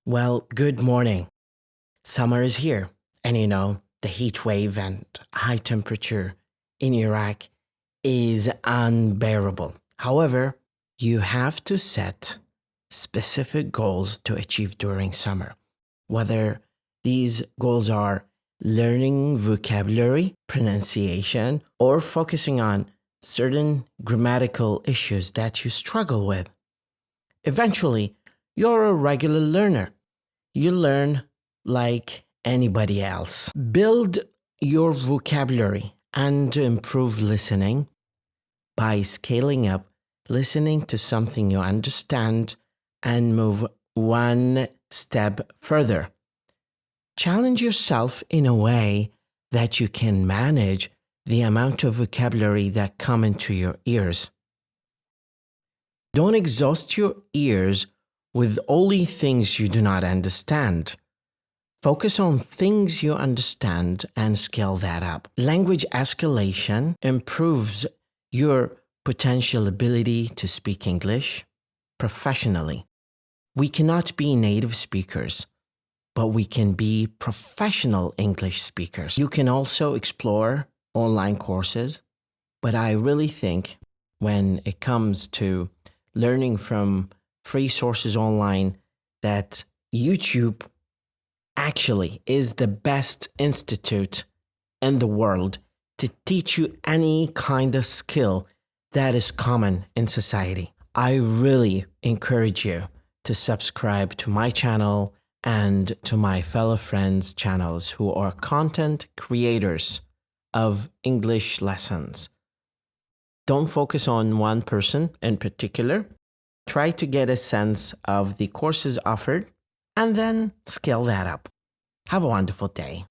Well, good morning. Summer is here, and the heat wave and high temperature in Iraq is unbearable. However, you have to set specific goals to achieve during summer, whether these goals are learning vocabulary, pronunciation, or focusing on certain grammatical issues that you struggle with. Eventually, you're a regular learner. You learn like anybody else. Build your vocabulary and improve listening by scaling up listening to something you understand and move one step further. Challenge yourself in a way that you can manage the amount of vocabulary that come into your ears. Don't exhaust your ears with only things you do not understand. Focus on things you understand and scale that up. Language escalation improves your potential ability to speak English professionally. We cannot be native speakers, but we can be professional English speakers. You can also explore online courses, but I really think when it comes to learning from free sources online that YouTube actually is the best institute in the world to teach you any kind of skill that is common in society. I really encourage you to subscribe to my channel and to my fellow friends' channels who are content creators of English lessons. Don't focus on one person in particular. Try to get a sense of the courses offered and then scale that up. Have a wonderful day.